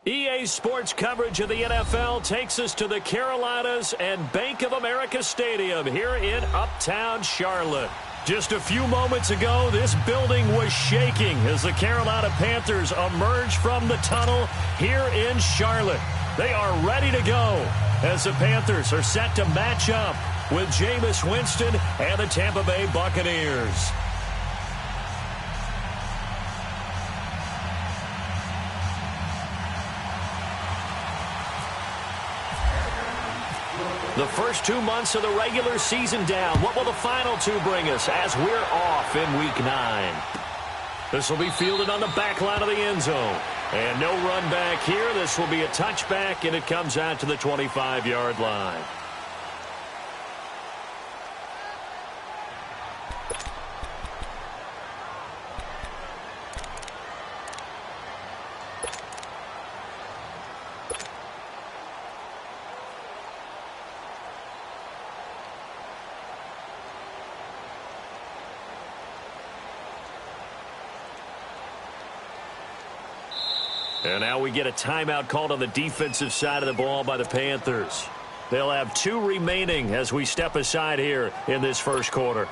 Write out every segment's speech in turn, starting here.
EA Sports coverage of the NFL takes us to the Carolinas and Bank of America Stadium here in Uptown Charlotte. Just a few moments ago, this building was shaking as the Carolina Panthers emerged from the tunnel here in Charlotte. They are ready to go as the Panthers are set to match up with Jameis Winston and the Tampa Bay Buccaneers. The first 2 months of the regular season down. What will the final two bring us as we're off in Week 9? This will be fielded on the back line of the end zone. And no run back here. This will be a touchback, and it comes out to the 25-yard line. And now we get a timeout called on the defensive side of the ball by the Panthers. They'll have 2 remaining as we step aside here in this first quarter.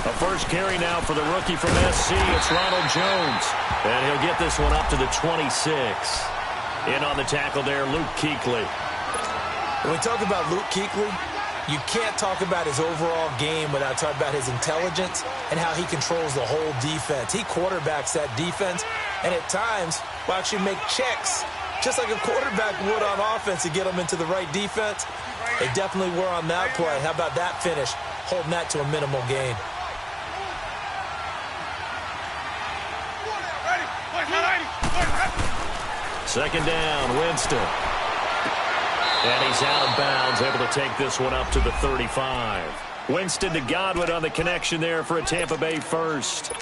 A first carry now for the rookie from SC. It's Ronald Jones. And he'll get this one up to the 26. In on the tackle there, Luke Kuechly. When we talk about Luke Kuechly, You can't talk about his overall game without talking about his intelligence and how he controls the whole defense. He quarterbacks that defense, and at times will actually make checks, just like a quarterback would on offense to get them into the right defense. They definitely were on that play. How about that finish, holding that to a minimal gain? Second down, Winston. And he's out of bounds, able to take this one up to the 35. Winston to Godwin on the connection there for a Tampa Bay first.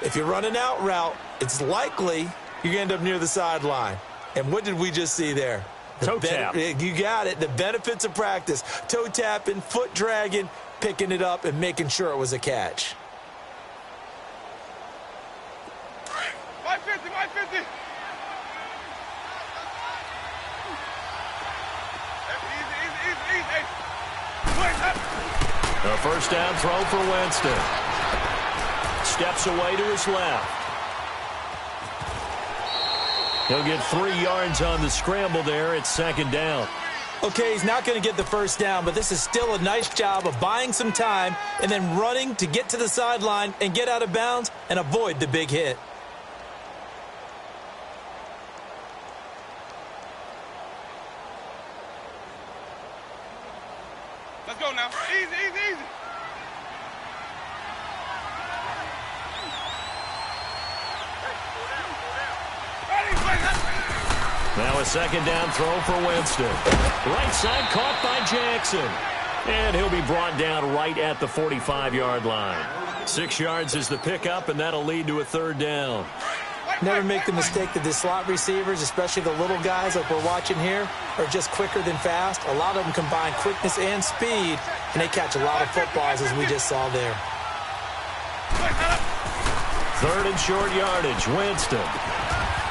If you run an out route, it's likely you're going to end up near the sideline. And what did we just see there? Toe tap. You got it. The benefits of practice. Toe tapping, foot dragging, picking it up, and making sure it was a catch. 550, 550. A first down throw for Winston. Steps away to his left. He'll get 3 yards on the scramble there at second down. Okay, he's not going to get the first down, but this is still a nice job of buying some time and then running to get to the sideline and get out of bounds and avoid the big hit. Let's go now. Easy, easy, easy. Now a second down throw for Winston. Right side caught by Jackson. And he'll be brought down right at the 45-yard line. 6 yards is the pickup, and that'll lead to a third down. Never make the mistake that the slot receivers, especially the little guys like we're watching here, are just quicker than fast. A lot of them combine quickness and speed, and they catch a lot of footballs, as we just saw there. Third and short yardage, Winston.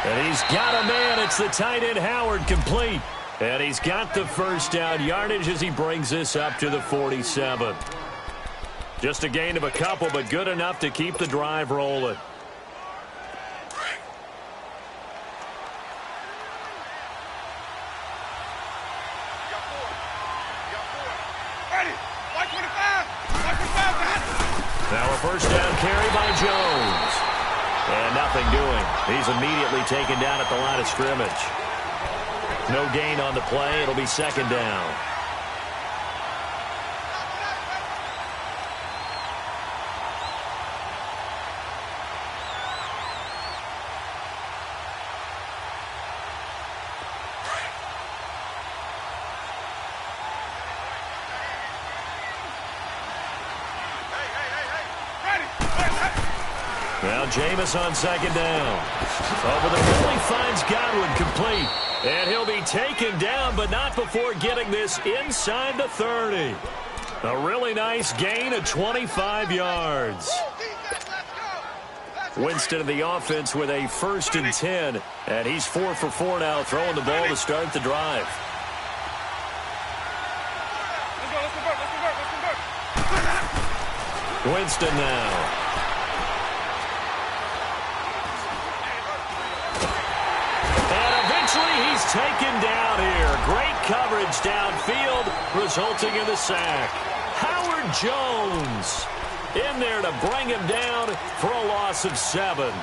And he's got a man. It's the tight end, Howard, complete. And he's got the first down yardage as he brings this up to the 47. Just a gain of a couple, but good enough to keep the drive rolling. Now a first down carry by Jones. And nothing doing. He's immediately taken down at the line of scrimmage. No gain on the play. It'll be second down. Now Jameis on second down. Over the middle, he finds Godwin complete. And he'll be taken down, but not before getting this inside the 30. A really nice gain of 25 yards. Winston in the offense with a 1st and 10. And he's 4 for 4 now, throwing the ball to start the drive. Winston now. He's taken down here. Great coverage downfield, resulting in the sack. Howard Jones in there to bring him down for a loss of 7.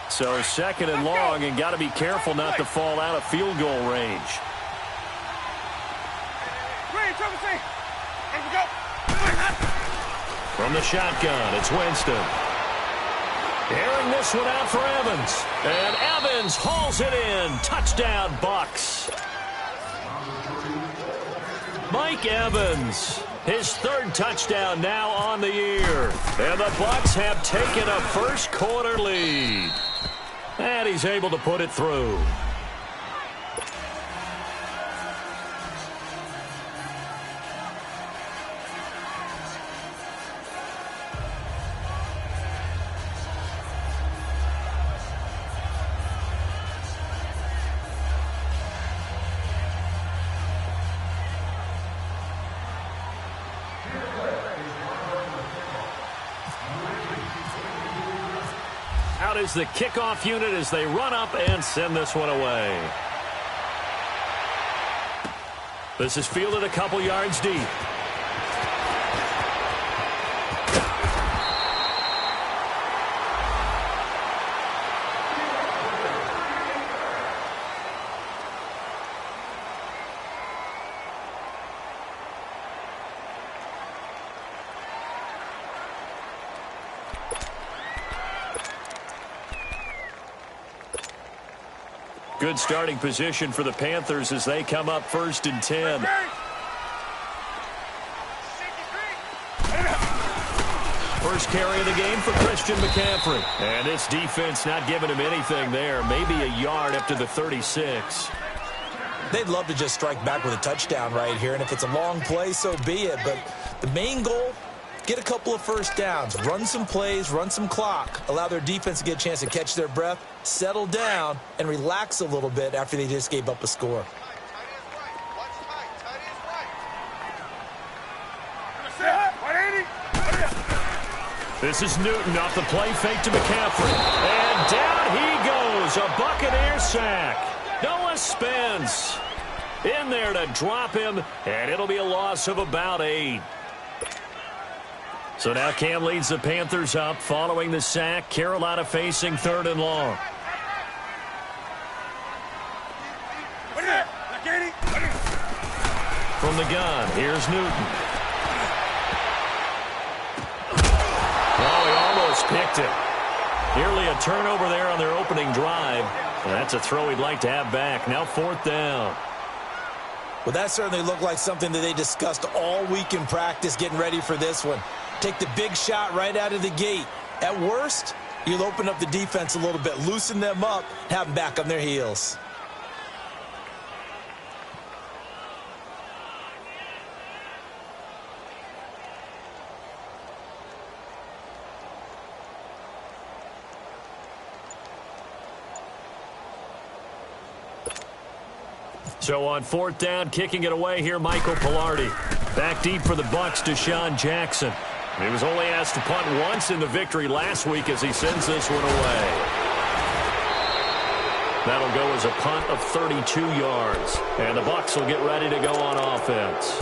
So second and long, and got to be careful not to fall out of field goal range. From the shotgun, it's Winston. Airing this one out for Evans. And Evans hauls it in. Touchdown, Bucs. Mike Evans, his 3rd touchdown now on the year. And the Bucs have taken a first quarter lead. And he's able to put it through. Out is the kickoff unit as they run up and send this one away. This is fielded a couple yards deep. Good starting position for the Panthers as they come up 1st and 10. First carry of the game for Christian McCaffrey. And this defense not giving him anything there. Maybe a yard up to the 36. They'd love to just strike back with a touchdown right here. And if it's a long play, so be it. But the main goal, get a couple of first downs, run some plays, run some clock, allow their defense to get a chance to catch their breath, settle down, and relax a little bit after they just gave up a score. This is Newton off the play fake to McCaffrey. And down he goes, a Buccaneer sack. Noah Spence in there to drop him, and it'll be a loss of about 8. So now Cam leads the Panthers up following the sack. Carolina facing 3rd and long. From the gun, here's Newton. Oh, he almost picked it. Nearly a turnover there on their opening drive. And that's a throw he'd like to have back. Now 4th down. Well, that certainly looked like something that they discussed all week in practice getting ready for this one. Take the big shot right out of the gate. At worst, you'll open up the defense a little bit, loosen them up, have them back on their heels. So on 4th down, kicking it away here, Michael Pilardi. Back deep for the Bucs, Deshaun Jackson. He was only asked to punt once in the victory last week as he sends this one away. That'll go as a punt of 32 yards. And the Bucs will get ready to go on offense.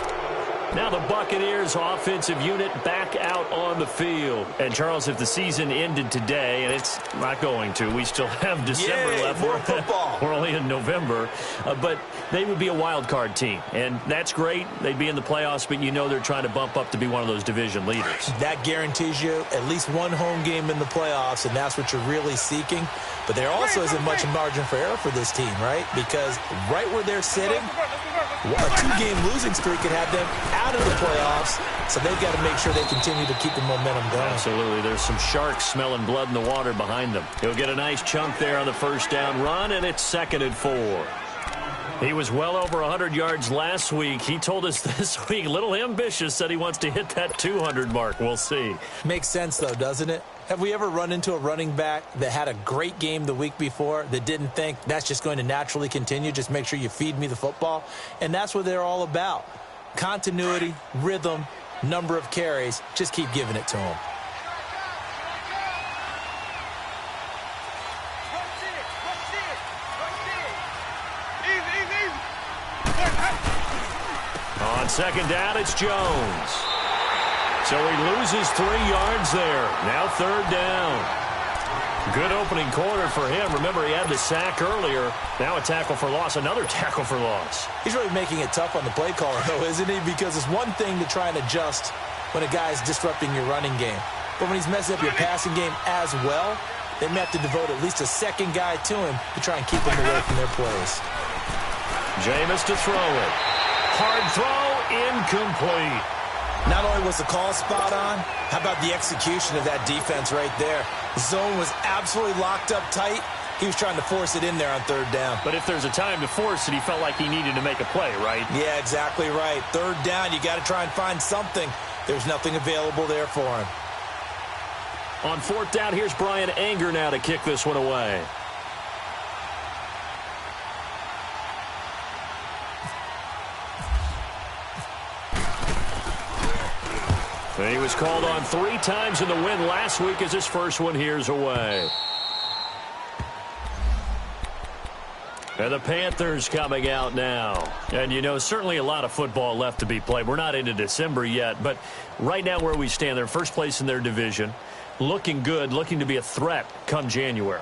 Now the Buccaneers offensive unit back out on the field. And, Charles, if the season ended today, and it's not going to, we still have December left. More football. We're only in November. But they would be a wild card team. And that's great. They'd be in the playoffs, but you know they're trying to bump up to be one of those division leaders. That guarantees you at least one home game in the playoffs, and that's what you're really seeking. But there also isn't much margin for error for this team, right? Because right where they're sitting, a 2-game losing streak could have them out of the playoffs, so they've got to make sure they continue to keep the momentum going. Absolutely. There's some sharks smelling blood in the water behind them. He'll get a nice chunk there on the 1st down run, and it's 2nd and 4. He was well over 100 yards last week. He told us this week, a little ambitious, said he wants to hit that 200 mark. We'll see. Makes sense, though, doesn't it? Have we ever run into a running back that had a great game the week before that didn't think that's just going to naturally continue? Just make sure you feed me the football. And that's what they're all about. Continuity, rhythm, number of carries. Just keep giving it to them. On 2nd down, it's Jones. So he loses 3 yards there. Now 3rd down. Good opening quarter for him. Remember, he had the sack earlier. Now a tackle for loss, another tackle for loss. He's really making it tough on the play caller, though, isn't he? Because it's one thing to try and adjust when a guy's disrupting your running game. But when he's messing up your passing game as well, they may have to devote at least a second guy to him to try and keep him away from their plays. Jameis to throw it. Hard throw, incomplete. Not only was the call spot on, how about the execution of that defense right there? The zone was absolutely locked up tight. He was trying to force it in there on 3rd down. But if there's a time to force it, he felt like he needed to make a play, right? Yeah, exactly right. 3rd down, you got to try and find something. There's nothing available there for him. On 4th down, here's Brian Anger now to kick this one away. He was called on 3 times in the win last week as his first one here's away. And the Panthers coming out now. And, you know, certainly a lot of football left to be played. We're not into December yet, but right now where we stand, they're first place in their division, looking good, looking to be a threat come January.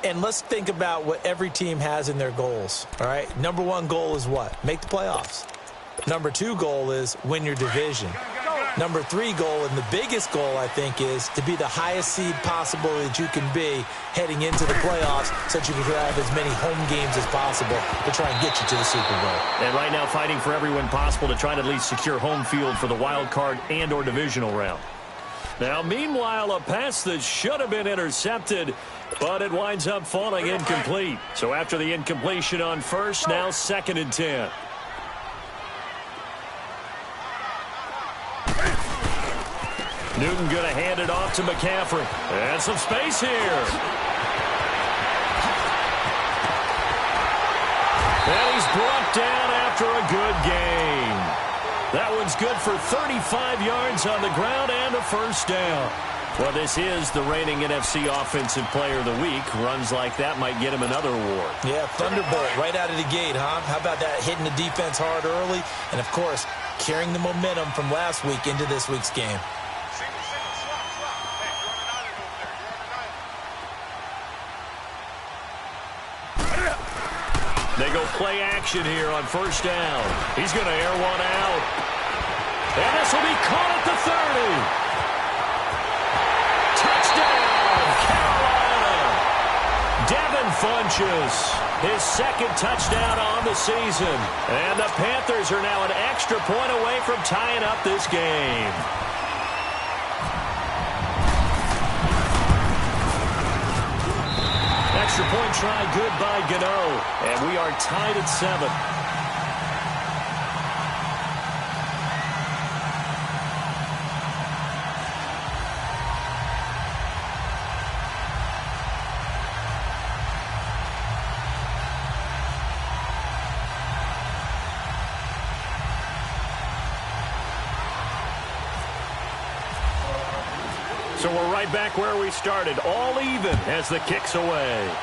And let's think about what every team has in their goals, all right? Number one goal is what? Make the playoffs. Number two goal is win your division. Number three goal, and the biggest goal, I think, is to be the highest seed possible that you can be heading into the playoffs so that you can have as many home games as possible to try and get you to the Super Bowl. And right now fighting for every win possible to try to at least secure home field for the wild card and or divisional round. Now, meanwhile, a pass that should have been intercepted, but it winds up falling incomplete. So after the incompletion on first, now 2nd and 10. Newton going to hand it off to McCaffrey. And some space here. And he's brought down after a good game. That one's good for 35 yards on the ground and a first down. Well, this is the reigning NFC Offensive Player of the Week. Runs like that might get him another award. Yeah, thunderbolt right out of the gate, huh? How about that, hitting the defense hard early? And, of course, carrying the momentum from last week into this week's game. They go play action here on first down. He's going to air one out. And this will be caught at the 30. Touchdown, Carolina. Devin Funchess, his 2nd touchdown on the season. And the Panthers are now an extra point away from tying up this game. Extra point try good by Gano. And we are tied at 7. So we're right back where we started, all even as the kick's away.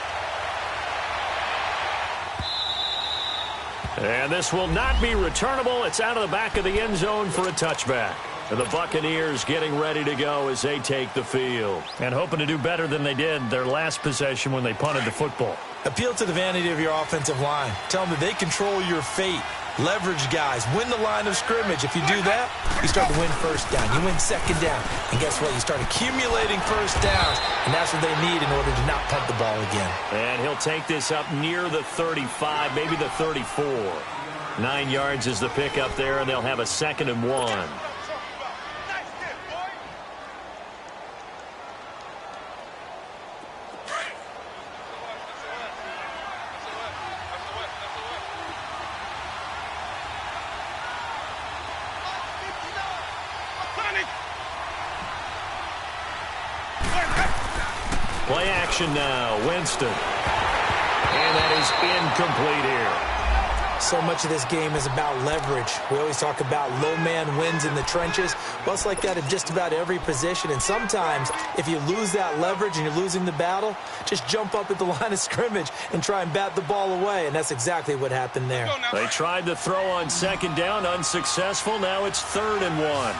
And this will not be returnable. It's out of the back of the end zone for a touchback. And the Buccaneers getting ready to go as they take the field. And hoping to do better than they did their last possession when they punted the football. Appeal to the vanity of your offensive line. Tell them that they control your fate. Leverage guys. Win the line of scrimmage. If you do that, you start to win first down. You win second down. And guess what? You start accumulating first downs. And that's what they need in order to not punt the ball again. And he'll take this up near the 35, maybe the 34. 9 yards is the pickup there, and they'll have a 2nd and 1. Play action now, Winston. And that is incomplete here. So much of this game is about leverage. We always talk about low man wins in the trenches. Well, it's like that in just about every position. And sometimes, if you lose that leverage and you're losing the battle, just jump up at the line of scrimmage and try and bat the ball away. And that's exactly what happened there. They tried to throw on 2nd down, unsuccessful. Now it's 3rd and 1.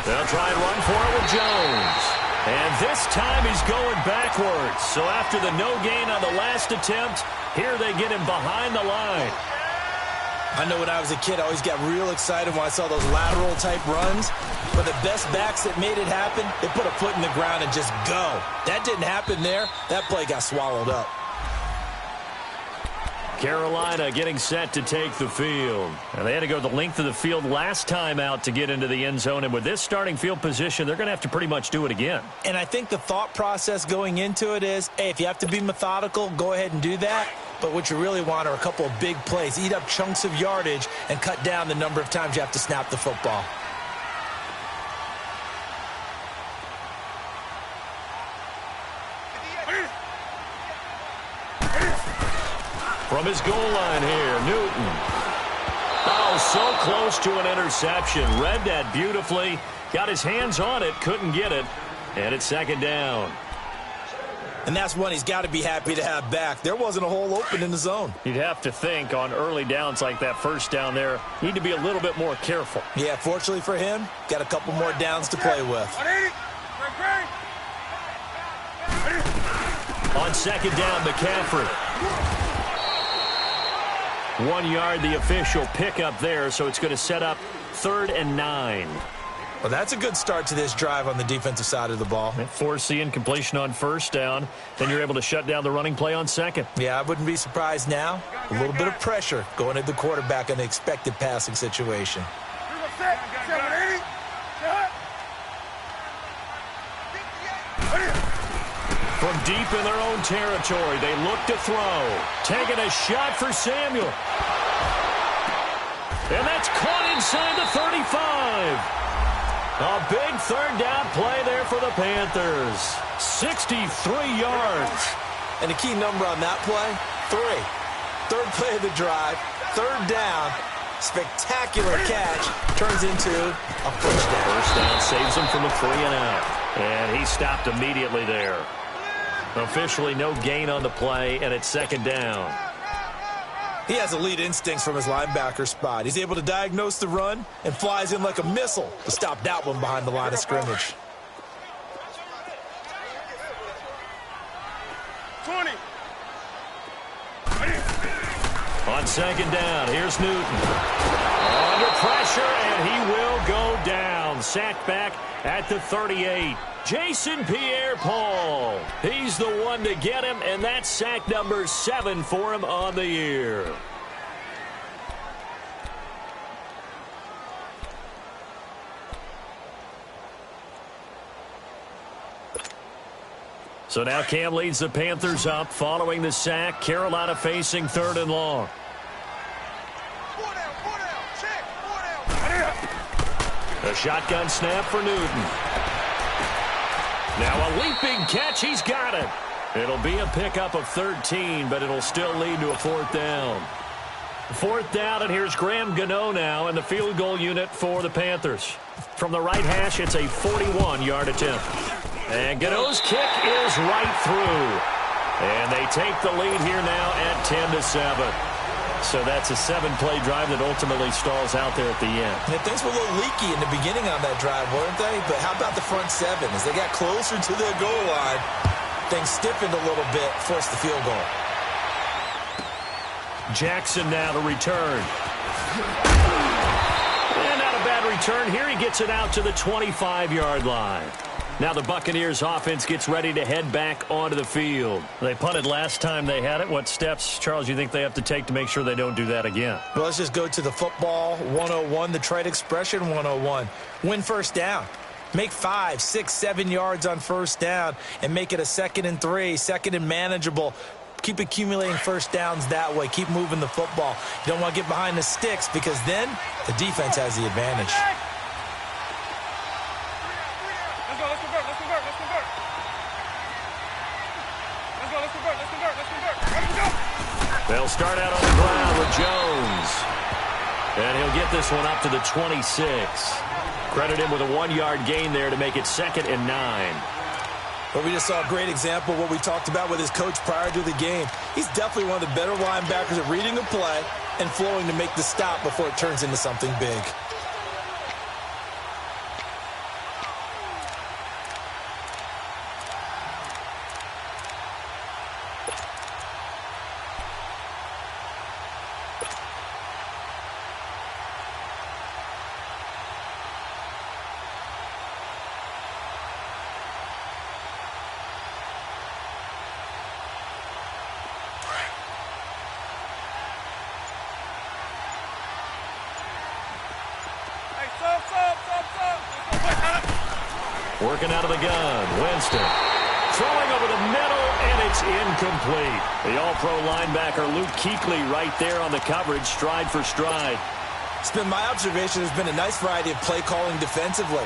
They'll try and run for it with Jones. And this time he's going backwards. So after the no gain on the last attempt, here they get him behind the line. I know when I was a kid, I always got real excited when I saw those lateral type runs. But the best backs that made it happen, they put a foot in the ground and just go. That didn't happen there. That play got swallowed up. Carolina getting set to take the field. And they had to go the length of the field last time out to get into the end zone. And with this starting field position, they're going to have to pretty much do it again. And I think the thought process going into it is, hey, if you have to be methodical, go ahead and do that. But what you really want are a couple of big plays. Eat up chunks of yardage and cut down the number of times you have to snap the football. From his goal line here, Newton. Oh, so close to an interception. Read that beautifully. Got his hands on it, couldn't get it. And it's second down. And that's one he's got to be happy to have back. There wasn't a hole open in the zone. You'd have to think on early downs like that first down there, need to be a little bit more careful. Yeah, fortunately for him, got a couple more downs to play with. On second down, McCaffrey. 1 yard, the official pickup there, so it's going to set up 3rd and 9. Well, that's a good start to this drive on the defensive side of the ball. Force the incompletion on first down. Then you're able to shut down the running play on second. Yeah, I wouldn't be surprised now. A little bit of pressure going at the quarterback in the expected passing situation. From deep in their own territory, they look to throw. Taking a shot for Samuel. And that's caught inside the 35. A big 3rd down play there for the Panthers. 63 yards. And the key number on that play, 3. 3rd play of the drive, 3rd down. Spectacular catch turns into a first down. First down saves him from a 3 and out. And he stopped immediately there. Officially no gain on the play, and it's second down. He has elite instincts from his linebacker spot. He's able to diagnose the run and flies in like a missile to stop that one behind the line of scrimmage. 20. On second down, here's Newton. Under pressure, and he will go down. Sacked back at the 38. Jason Pierre-Paul. He's the one to get him, and that's sack number 7 for him on the year. So now Cam leads the Panthers up following the sack. Carolina facing 3rd and long. A shotgun snap for Newton. Now a leaping catch. He's got it. It'll be a pickup of 13, but it'll still lead to a 4th down. 4th down, and here's Graham Gano now in the field goal unit for the Panthers. From the right hash, it's a 41-yard attempt. And Gano's kick is right through. And they take the lead here now at 10-7. So that's a 7-play drive that ultimately stalls out there at the end. And things were a little leaky in the beginning on that drive, weren't they? But how about the front 7? As they got closer to their goal line, things stiffened a little bit, forced the field goal. Jackson now to return. And not a bad return here. He gets it out to the 25-yard line. Now the Buccaneers offense gets ready to head back onto the field. They punted last time they had it. What steps, Charles, you think they have to take to make sure they don't do that again? Well, let's just go to the football 101, the trade expression 101. Win first down. Make 5, 6, 7 yards on first down and make it a 2nd and 3, 2nd and manageable. Keep accumulating first downs that way. Keep moving the football. You don't want to get behind the sticks because then the defense has the advantage. They'll start out on the ground with Jones. And he'll get this one up to the 26. Credit him with a 1-yard gain there to make it 2nd and 9. But we just saw a great example of what we talked about with his coach prior to the game. He's definitely one of the better linebackers at reading a play and flowing to make the stop before it turns into something big. Working out of the gun, Winston. Throwing over the middle, and it's incomplete. The all-pro linebacker Luke Kuechly right there on the coverage, stride for stride. It's been my observation there's been a nice variety of play calling defensively.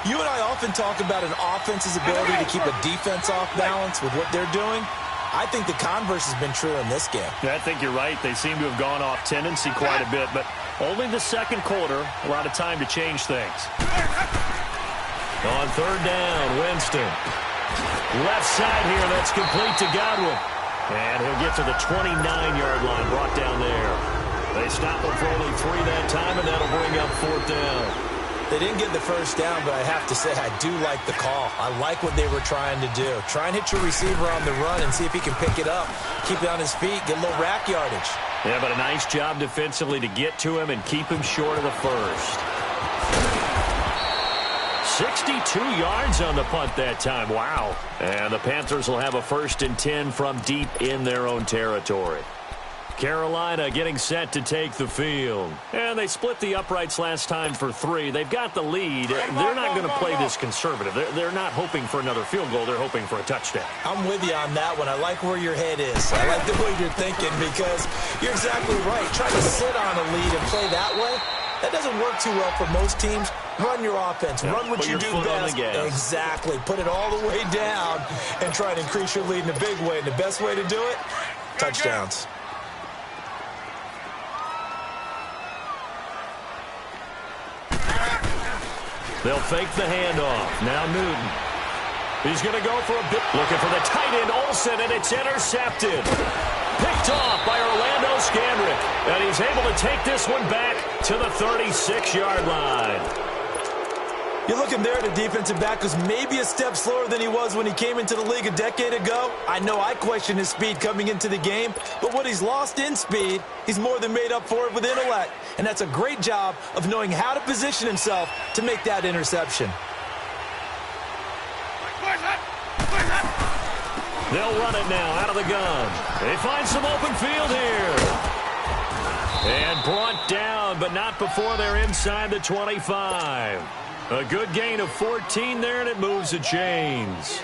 You and I often talk about an offense's ability to keep a defense off balance with what they're doing. I think the converse has been true in this game. I think you're right. They seem to have gone off tendency quite a bit, but only the second quarter, a lot of time to change things. On third down, Winston. Left side here, that's complete to Godwin. And he'll get to the 29-yard line, brought down there. They stop him for only 3 that time, and that'll bring up fourth down. They didn't get the first down, but I have to say I do like the call. I like what they were trying to do. Try and hit your receiver on the run and see if he can pick it up. Keep it on his feet, get a little rack yardage. Yeah, but a nice job defensively to get to him and keep him short of the first. 62 yards on the punt that time. Wow. And the Panthers will have a 1st and 10 from deep in their own territory. Carolina getting set to take the field. And they split the uprights last time for 3. They've got the lead. They're not going to play this conservative. They're not hoping for another field goal. They're hoping for a touchdown. I'm with you on that one. I like where your head is. I like the way you're thinking because you're exactly right. Trying to sit on a lead and play that way, that doesn't work too well for most teams. Run your offense. Run what you do best. Exactly. Put it all the way down and try to increase your lead in a big way. And the best way to do it, touchdowns. They'll fake the handoff. Now Newton. He's going to go for a bit. Looking for the tight end, Olsen, and it's intercepted. Picked off by Orlando Scandrick. And he's able to take this one back to the 36-yard line. You're looking there at a defensive back who's maybe a step slower than he was when he came into the league a decade ago. I know I questioned his speed coming into the game, but what he's lost in speed, he's more than made up for it with intellect. And that's a great job of knowing how to position himself to make that interception. They'll run it now out of the gun. They find some open field here. And brought down, but not before they're inside the 25. A good gain of 14 there, and it moves the chains. Easy.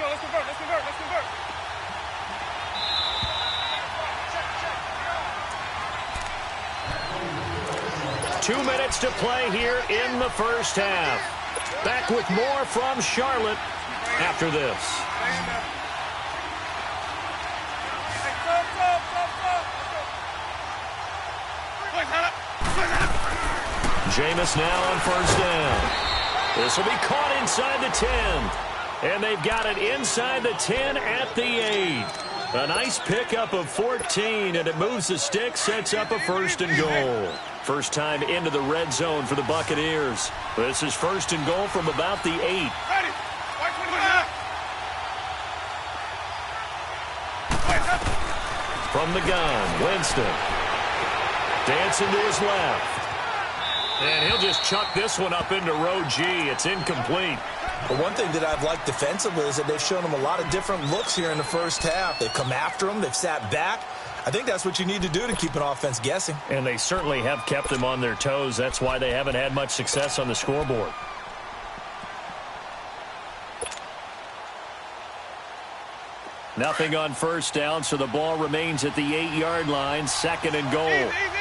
Let's convert. 2 minutes to play here in the first half. Back with more from Charlotte after this. Jameis now on first down. This will be caught inside the 10. And they've got it inside the 10 at the 8. A nice pickup of 14, and it moves the stick, sets up a 1st and goal. First time into the red zone for the Buccaneers. This is 1st and goal from about the 8. From the gun, Winston. Dancing to his left. And he'll just chuck this one up into row G. It's incomplete. But one thing that I've liked defensively is that they've shown him a lot of different looks here in the first half. They've come after him. They've sat back. I think that's what you need to do to keep an offense guessing. And they certainly have kept them on their toes. That's why they haven't had much success on the scoreboard. Nothing on first down, so the ball remains at the 8-yard line. 2nd and goal. Easy.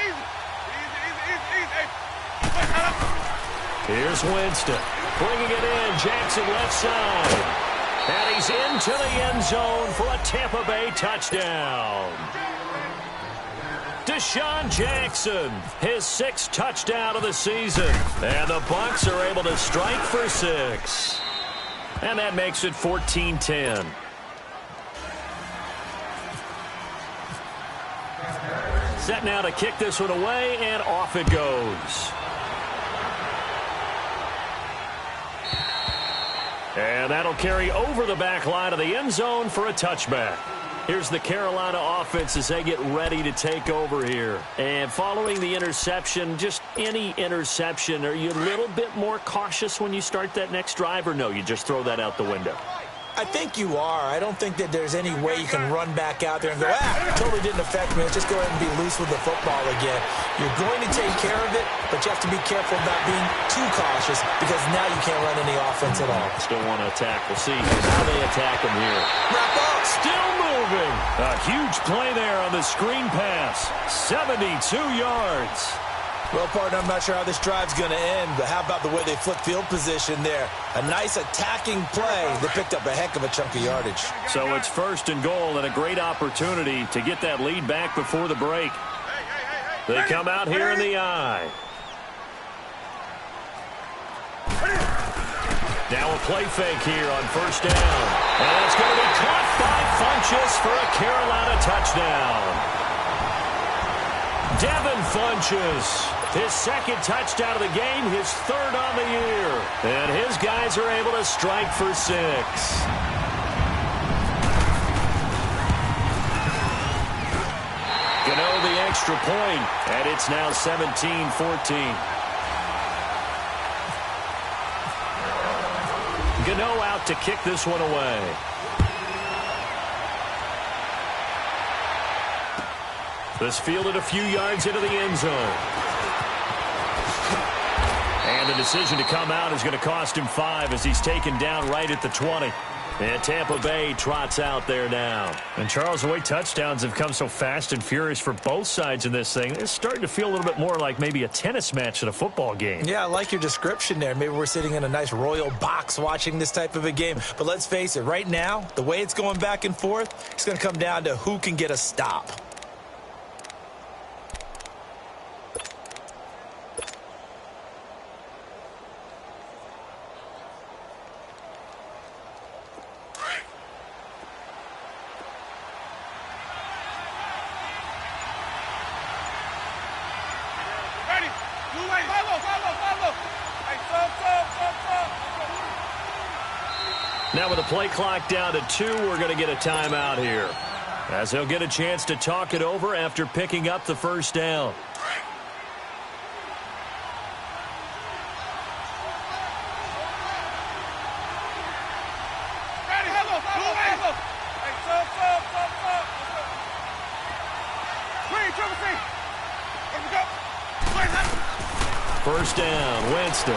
Here's Winston. Bringing it in. Jackson left side. And he's into the end zone for a Tampa Bay touchdown. Deshaun Jackson, his 6th touchdown of the season. And the Bucs are able to strike for 6. And that makes it 14-10. Set now to kick this one away, and off it goes. And that'll carry over the back line of the end zone for a touchback. Here's the Carolina offense as they get ready to take over here. And following the interception, just any interception, are you a little bit more cautious when you start that next drive, or no, you just throw that out the window? I think you are. I don't think that there's any way you can run back out there and go, totally didn't affect me. Let's just go ahead and be loose with the football again. You're going to take care of it, but you have to be careful about being too cautious because now you can't run any offense at all. Still want to attack. We'll see how they attack him here. Wrap up. Still moving. A huge play there on the screen pass. 72 yards. Well, partner, I'm not sure how this drive's going to end, but how about the way they flipped field position there? A nice attacking play. They picked up a heck of a chunk of yardage. So it's 1st and goal and a great opportunity to get that lead back before the break. They come out here in the I. Now a play fake here on first down. And it's going to be caught by Funchess for a Carolina touchdown. Devin Funchess, his second touchdown of the game, his third on the year. And his guys are able to strike for 6. Gano the extra point, and it's now 17-14. Gano out to kick this one away. This fielded a few yards into the end zone. And the decision to come out is going to cost him 5 as he's taken down right at the 20. And Tampa Bay trots out there now. And Charles, the way touchdowns have come so fast and furious for both sides in this thing, it's starting to feel a little bit more like maybe a tennis match at a football game. Yeah, I like your description there. Maybe we're sitting in a nice royal box watching this type of a game. But let's face it, right now, the way it's going back and forth, it's going to come down to who can get a stop. Now with the play clock down to 2, we're going to get a timeout here, as he'll get a chance to talk it over after picking up the first down. First down, Winston.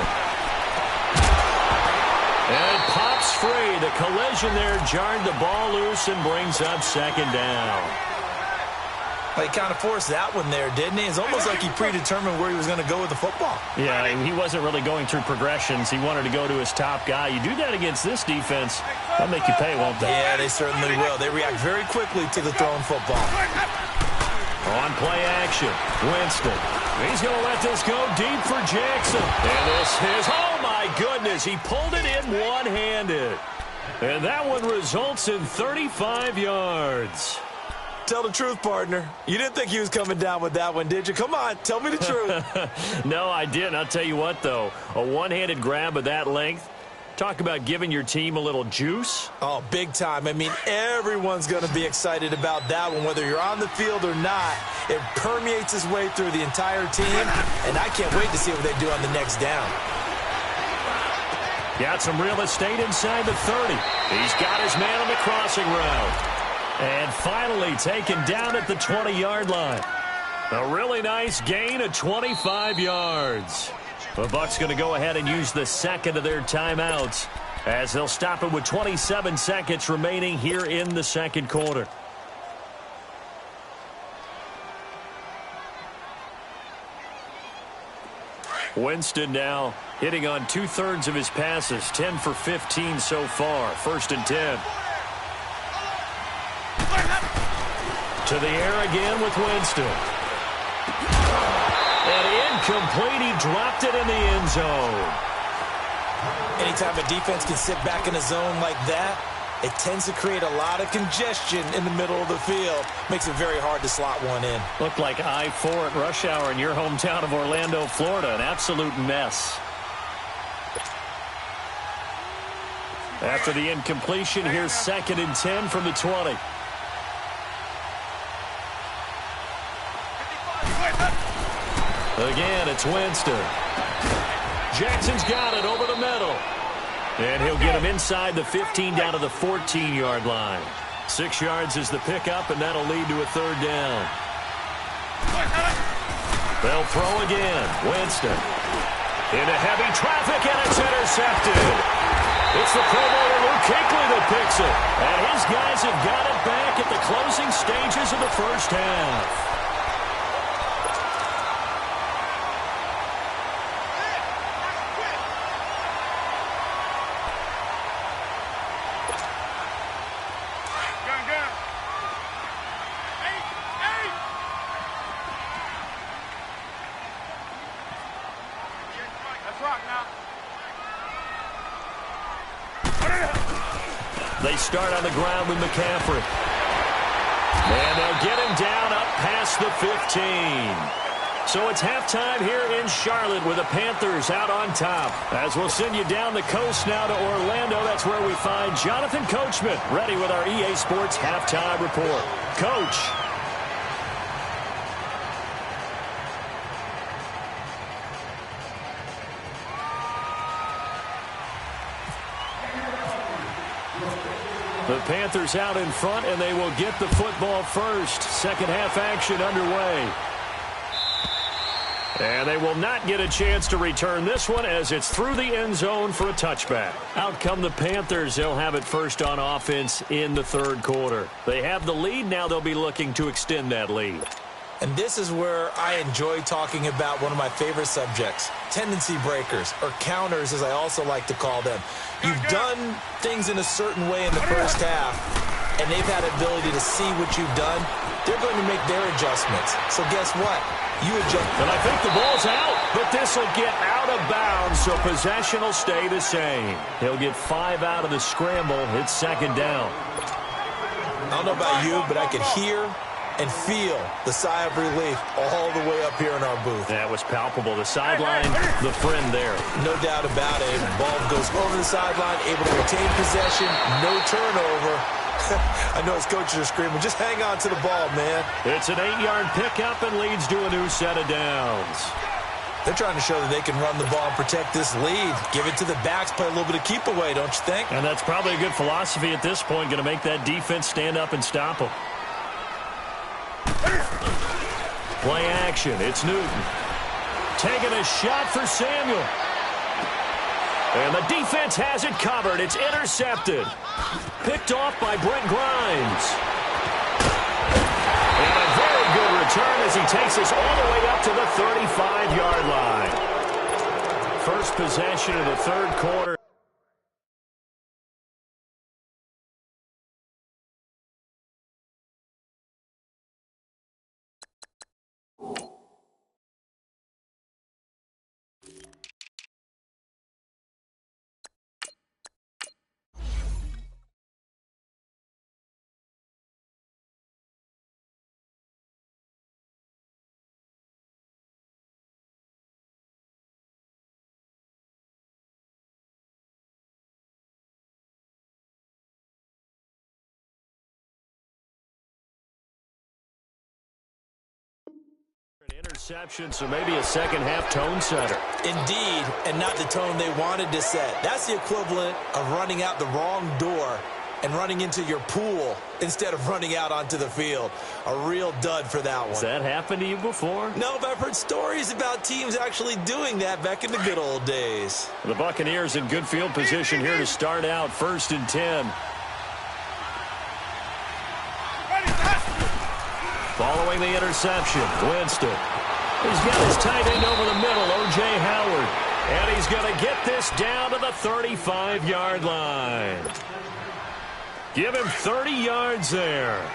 And it pops free. The collision there jarred the ball loose and brings up second down. Well, he kind of forced that one there, didn't he? It's almost like he predetermined where he was going to go with the football. Yeah, he wasn't really going through progressions. He wanted to go to his top guy. You do that against this defense, that'll make you pay, won't they? Yeah, they certainly will. They react very quickly to the thrown football. On play action, Winston. He's going to let this go deep for Jackson. And this is, oh my goodness, he pulled it in one-handed. And that one results in 35 yards. Tell the truth, partner. You didn't think he was coming down with that one, did you? Come on, tell me the truth. No, I didn't. I'll tell you what, though. A one-handed grab of that length. Talk about giving your team a little juice. Oh, big time. I mean, everyone's going to be excited about that one, whether you're on the field or not. It permeates its way through the entire team, and I can't wait to see what they do on the next down. Got some real estate inside the 30. He's got his man on the crossing route. And finally taken down at the 20-yard line. A really nice gain of 25 yards. The Bucs going to go ahead and use the second of their timeouts as they'll stop it with 27 seconds remaining here in the second quarter. Winston now hitting on 2/3 of his passes, 10 for 15 so far. First and 10. To the air again with Winston. And incomplete, he dropped it in the end zone. Anytime a defense can sit back in a zone like that, it tends to create a lot of congestion in the middle of the field. Makes it very hard to slot one in. Looked like I-4 at rush hour in your hometown of Orlando, Florida. An absolute mess. After the incompletion, here's second and 10 from the 20. Again, it's Winston. Jackson's got it over the middle. And he'll get him inside the 15 down to the 14-yard line. 6 yards is the pickup, and that'll lead to a third down. They'll throw again. Winston. Into heavy traffic, and it's intercepted. It's the Pro Bowler Luke Kuechly that picks it. And his guys have got it back at the closing stages of the first half. clock now. They start on the ground with McCaffrey. And they'll get him down up past the 15. So it's halftime here in Charlotte with the Panthers out on top. As we'll send you down the coast now to Orlando, that's where we find Jonathan Coachman ready with our EA Sports halftime report. Coach. The Panthers out in front, and they will get the football first. Second half action underway. And they will not get a chance to return this one as it's through the end zone for a touchback. Out come the Panthers. They'll have it first on offense in the third quarter. They have the lead. Now they'll be looking to extend that lead. And this is where I enjoy talking about one of my favorite subjects, tendency breakers, or counters as I also like to call them. You've done things in a certain way in the first half, and they've had the ability to see what you've done. They're going to make their adjustments. So guess what? You adjust. And I think the ball's out, but this will get out of bounds, so possession will stay the same. He'll get 5 out of the scramble. It's second down. I don't know about you, but I could hear and feel the sigh of relief all the way up here in our booth. That was palpable. The sideline, the friend there. No doubt about it. Ball goes over the sideline, able to retain possession, no turnover. I know his coaches are screaming, just hang on to the ball, man. It's an 8-yard pickup and leads to a new set of downs. They're trying to show that they can run the ball and protect this lead. Give it to the backs, play a little bit of keep away, don't you think? And that's probably a good philosophy at this point, going to make that defense stand up and stop them. Play action. It's Newton. Taking a shot for Samuel. And the defense has it covered. It's intercepted. Picked off by Brent Grimes. And a very good return as he takes us all the way up to the 35-yard line. First possession of the third quarter. Interception, so maybe a second-half tone setter. Indeed, and not the tone they wanted to set. That's the equivalent of running out the wrong door and running into your pool instead of running out onto the field. A real dud for that one. Has that happened to you before? No, but I've heard stories about teams actually doing that back in the good old days. The Buccaneers in good field position here to start out. 1st and 10. Following the interception, Winston. He's got his tight end over the middle, O.J. Howard. And he's going to get this down to the 35-yard line. Give him 30 yards there.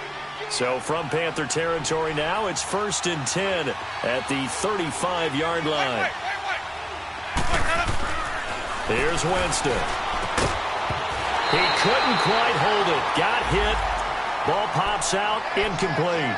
So from Panther territory now, it's 1st and 10 at the 35-yard line. Here's Winston. He couldn't quite hold it. Got hit. Ball pops out, incomplete.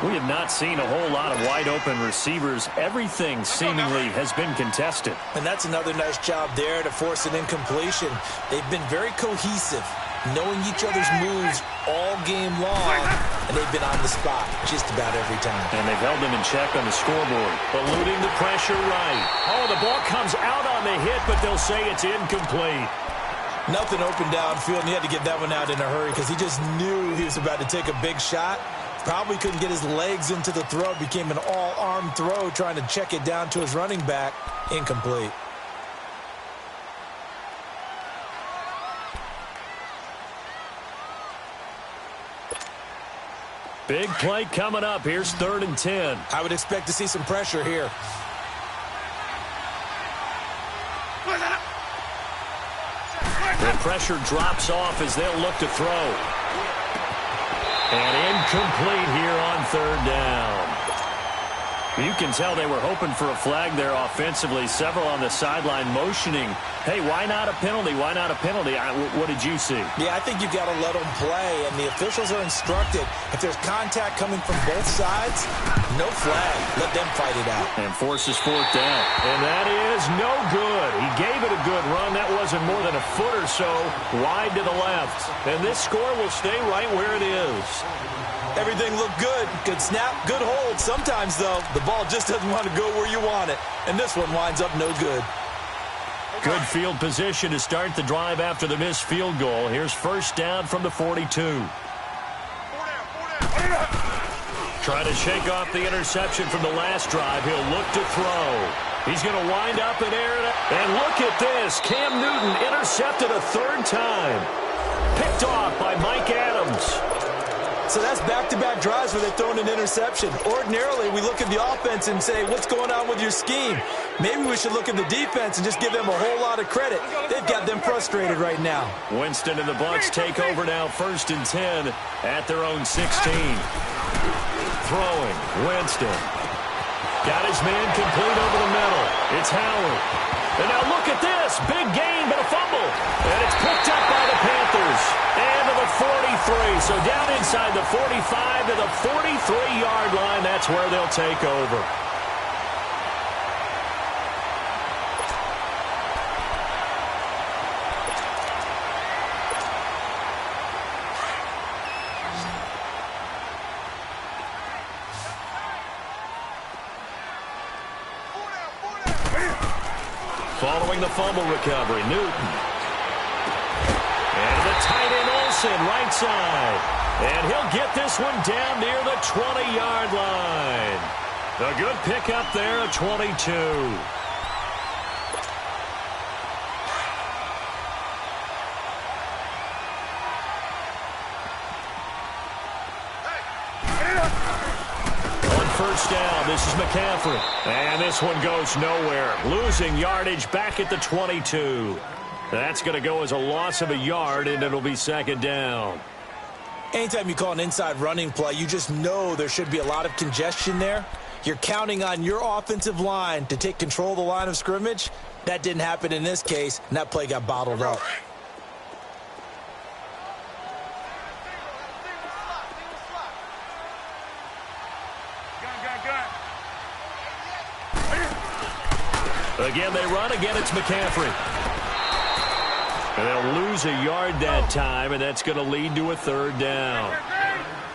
We have not seen a whole lot of wide-open receivers. Everything seemingly has been contested. And that's another nice job there to force an incompletion. They've been very cohesive, knowing each other's moves all game long, and they've been on the spot just about every time. And they've held them in check on the scoreboard. Eluding the pressure right. Oh, the ball comes out on the hit, but they'll say it's incomplete. Nothing open downfield, and he had to get that one out in a hurry because he just knew he was about to take a big shot. Probably couldn't get his legs into the throw. Became an all-arm throw trying to check it down to his running back. Incomplete. Big play coming up. Here's 3rd and 10. I would expect to see some pressure here. The pressure drops off as they'll look to throw. And incomplete here on 3rd down. You can tell they were hoping for a flag there offensively. Several on the sideline motioning, hey, why not a penalty? Why not a penalty? What did you see? Yeah, I think you've got to let them play, and the officials are instructed. If there's contact coming from both sides, no flag. Let them fight it out. And forces fourth down. And that is no good. He gave it a good run. That wasn't more than a foot or so wide to the left. And this score will stay right where it is. Everything looked good. Good snap, good hold. Sometimes, though, the ball just doesn't want to go where you want it. And this one winds up no good. Good field position to start the drive after the missed field goal. Here's first down from the 42. Trying to shake off the interception from the last drive. He'll look to throw. He's going to wind up in air. And look at this. Cam Newton intercepted a third time. Picked off by Mike Adams. So that's back-to-back drives where they've thrown an interception. Ordinarily, we look at the offense and say, what's going on with your scheme? Maybe we should look at the defense and just give them a whole lot of credit. They've got them frustrated right now. Winston and the Bucs take over now, 1st and 10 at their own 16. Throwing, Winston. Got his man complete over the middle. It's Howard. And now look at this. Big gain, but a fumble. And it's picked up by the Panthers. And to the 43. So down inside the 45 to the 43-yard line. That's where they'll take over. Following the fumble recovery, Newton. And the tight end Olsen, right side. And he'll get this one down near the 20-yard line. A good pickup there at 22. First down, this is McCaffrey. And this one goes nowhere. Losing yardage back at the 22. That's going to go as a loss of a yard, and it'll be second down. Anytime you call an inside running play, you just know there should be a lot of congestion there. You're counting on your offensive line to take control of the line of scrimmage. That didn't happen in this case, and that play got bottled up. Again, they run. Again, it's McCaffrey. And they'll lose a yard that time, and that's going to lead to a third down.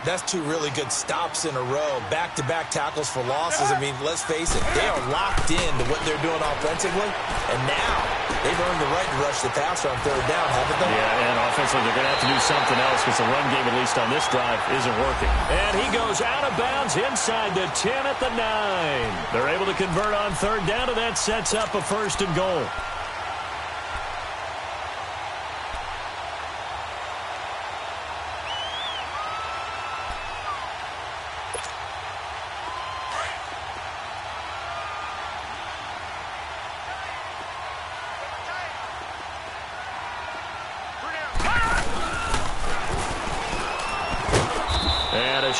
That's two really good stops in a row. Back-to-back tackles for losses. I mean, let's face it, they are locked into what they're doing offensively. And now they've earned the right to rush the passer on third down, haven't they? Yeah, and offensively they're going to have to do something else because the run game, at least on this drive, isn't working. And he goes out of bounds inside the 10 at the 9. They're able to convert on third down, and that sets up a 1st and goal.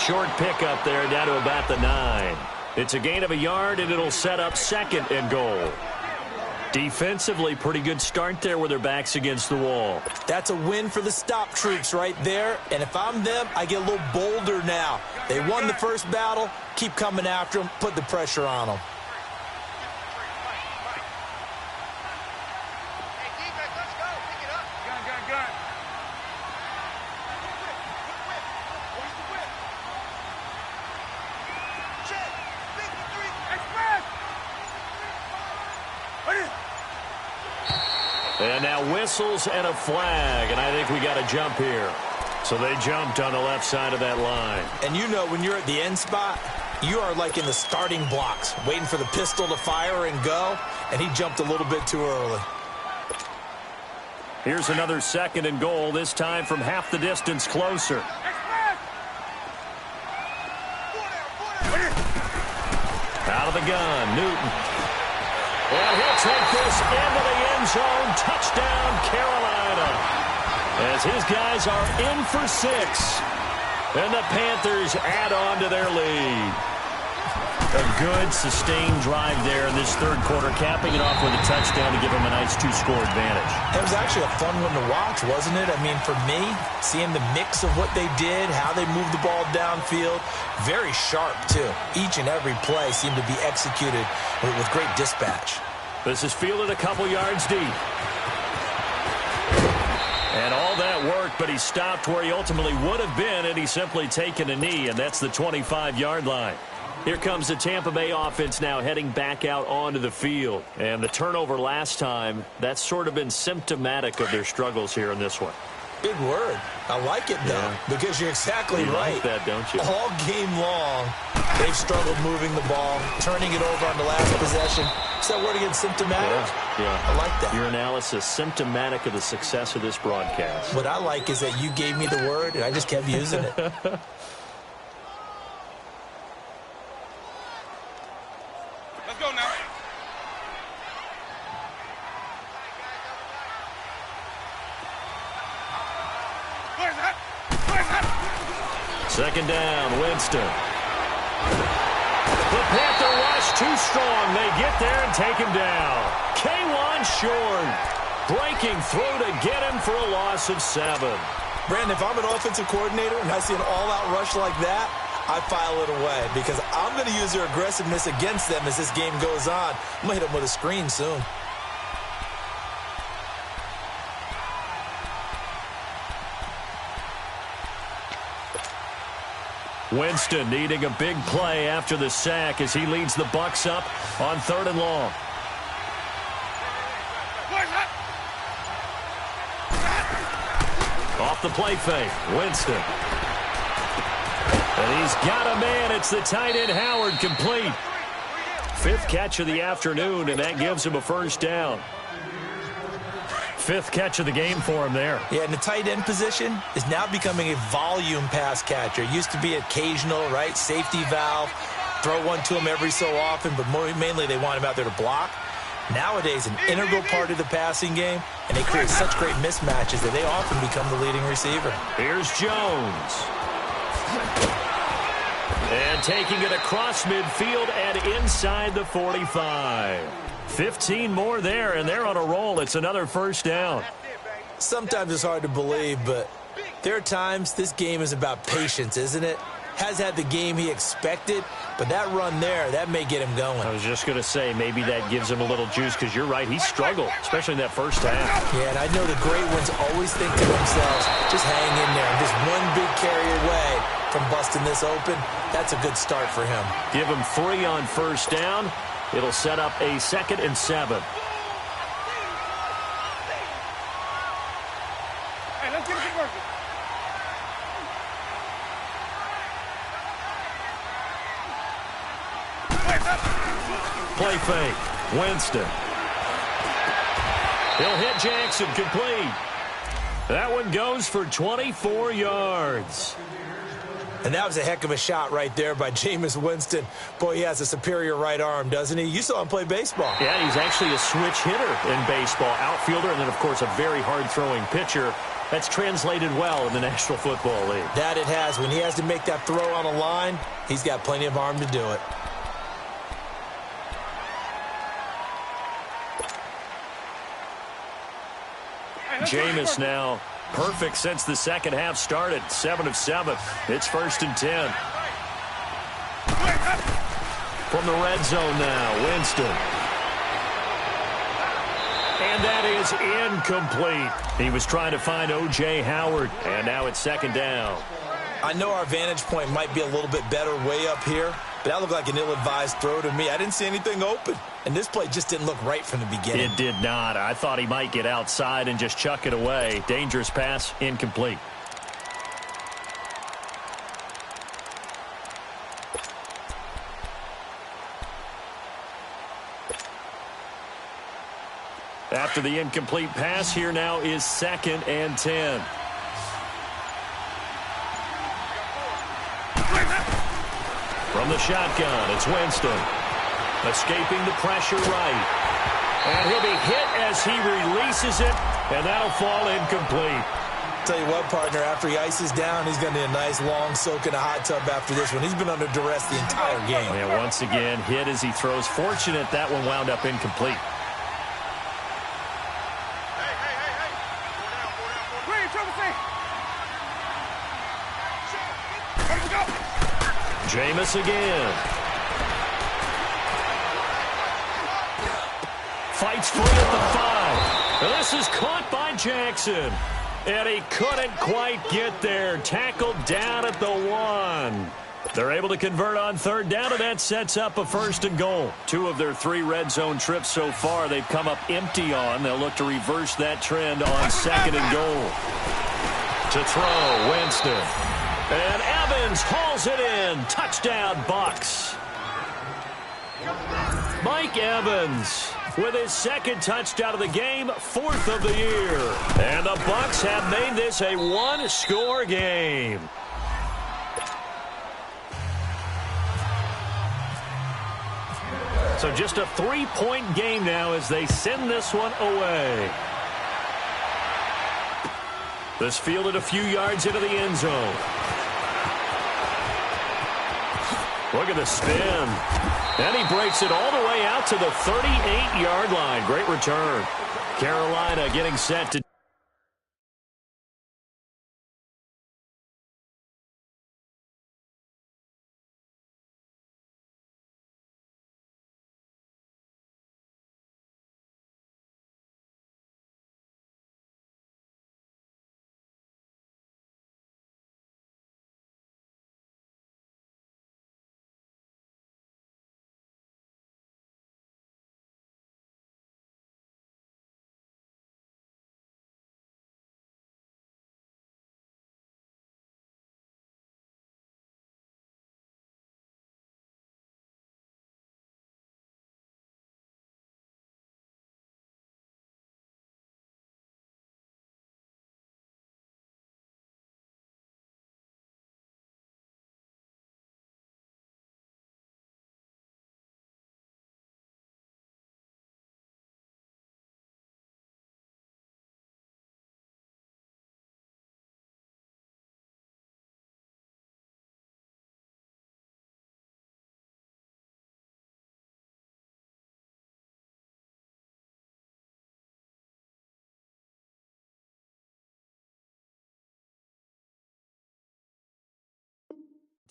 Short pickup there down to about the 9. It's a gain of a yard, and it'll set up 2nd and goal. Defensively, pretty good start there with their backs against the wall. That's a win for the stop troops right there. And if I'm them, I get a little bolder now. They won the first battle. Keep coming after them. Put the pressure on them. And now whistles and a flag, and I think we got a jump here. So they jumped on the left side of that line. And you know when you're at the end spot, you are like in the starting blocks, waiting for the pistol to fire and go, and he jumped a little bit too early. Here's another 2nd and goal, this time from half the distance closer. Out of the gun, Newton. And he'll take this into the end zone. Touchdown, Carolina. As his guys are in for 6. And the Panthers add on to their lead. A good, sustained drive there in this third quarter, capping it off with a touchdown to give them a nice 2-score advantage. It was actually a fun one to watch, wasn't it? I mean, for me, seeing the mix of what they did, how they moved the ball downfield, very sharp, too. Each and every play seemed to be executed with great dispatch. This is fielded a couple yards deep. And all that work, but he stopped where he ultimately would have been, and he's simply taken a knee, and that's the 25-yard line. Here comes the Tampa Bay offense now heading back out onto the field. And the turnover last time, that's sort of been symptomatic of their struggles here in this one. Big word. I like it, though, because you're exactly right. You like that, don't you? All game long, they've struggled moving the ball, turning it over on the last possession. Is that word again, symptomatic? Yeah. I like that. Your analysis, symptomatic of the success of this broadcast. What I like is that you gave me the word, and I just kept using it. Let's go now. Where's that? Where's that? Second down, Winston. The Panther rush too strong. They get there and take him down. K'Wan Short breaking through to get him for a loss of 7. Brandon, if I'm an offensive coordinator and I see an all-out rush like that, I file it away because I'm going to use their aggressiveness against them as this game goes on. I'm going to hit them with a screen soon. Winston needing a big play after the sack as he leads the Bucs up on 3rd and long. Off the play fake, Winston. And he's got a man. It's the tight end Howard, complete. 5th catch of the afternoon, and that gives him a first down. 5th catch of the game for him there. Yeah, and the tight end position is now becoming a volume pass catcher. It used to be occasional, right? Safety valve, throw one to him every so often, but mainly they want him out there to block. Nowadays, an integral part of the passing game, and they create such great mismatches that they often become the leading receiver. Here's Jones. And taking it across midfield and inside the 45. 15 more there, and they're on a roll. It's another first down. Sometimes it's hard to believe, but there are times this game is about patience, isn't it? Has had the game he expected, but that run there, that may get him going. I was just going to say, maybe that gives him a little juice, because you're right, he struggled, especially in that first half. Yeah, and I know the great ones always think to themselves, just hang in there. Just one big carry away from busting this open. That's a good start for him. Give him 3 on first down. It'll set up a 2nd and 7. Hey, let's get it working. Play fake. Winston. He'll hit Jackson, complete. That one goes for 24 yards. And that was a heck of a shot right there by Jameis Winston. Boy, he has a superior right arm, doesn't he? You saw him play baseball. Yeah, he's actually a switch hitter in baseball. Outfielder, and then, of course, a very hard-throwing pitcher. That's translated well in the National Football League. That it has. When he has to make that throw on a line, he's got plenty of arm to do it. Jameis now perfect since the second half started. 7 of 7. It's 1st and 10. From the red zone now, Winston. And that is incomplete. He was trying to find O.J. Howard, and now it's 2nd down. I know our vantage point might be a little bit better way up here, but that looked like an ill-advised throw to me. I didn't see anything open, and this play just didn't look right from the beginning. It did not. I thought he might get outside and just chuck it away. Dangerous pass, incomplete. After the incomplete pass, here now is 2nd and 10. From the shotgun, it's Winston. Escaping the pressure right. And he'll be hit as he releases it, and that'll fall incomplete. tell you what, partner, after he ices down, he's going to need a nice long soak in a hot tub after this one. He's been under duress the entire game. And once again, hit as he throws. Fortunate that one wound up incomplete. Jameis again. Fights free at the 5. This is caught by Jackson. And he couldn't quite get there. Tackled down at the 1. They're able to convert on third down, and that sets up a 1st and goal. 2 of their 3 red zone trips so far they've come up empty on. They'll look to reverse that trend on 2nd and goal. To throw, Winston. And Evans hauls it in. Touchdown, Bucs. Mike Evans with his 2nd touchdown of the game, 4th of the year. And the Bucs have made this a 1-score game. So just a 3-point game now as they send this one away. This fielded a few yards into the end zone. Look at the spin. And he breaks it all the way out to the 38-yard line. Great return. Carolina getting set to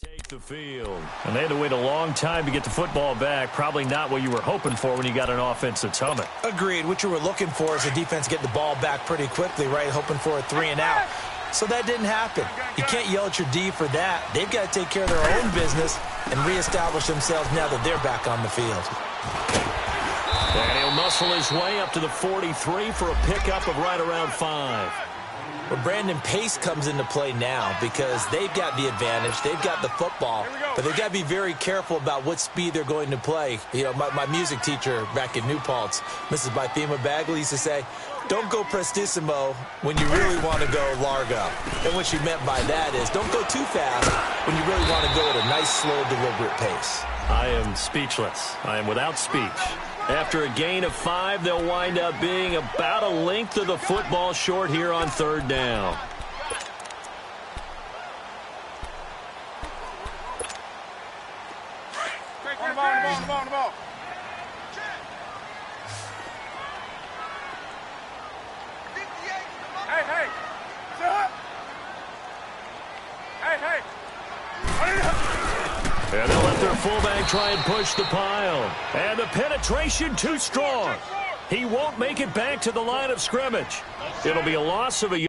take the field. And they had to wait a long time to get the football back. Probably not what you were hoping for when you got an offense that's humming. Agreed. What you were looking for is the defense get the ball back pretty quickly, right? Hoping for a 3 and out. So that didn't happen. You can't yell at your D for that. They've got to take care of their own business and reestablish themselves now that they're back on the field. And he'll muscle his way up to the 43 for a pickup of right around 5. Well, Brandon, pace comes into play now because they've got the advantage. They've got the football, but they've got to be very careful about what speed they're going to play. You know, my music teacher back in New Paltz, Mrs. Bythema Bagley, used to say, don't go prestissimo when you really want to go largo. And what she meant by that is don't go too fast when you really want to go at a nice, slow, deliberate pace. I am speechless. I am without speech. After a gain of 5, they'll wind up being about a length of the football short here on third down. On the ball. Hey. Sit up. Hey. And they'll let their fullback try and push the pile. And the penetration too strong. He won't make it back to the line of scrimmage. It'll be a loss of a yard.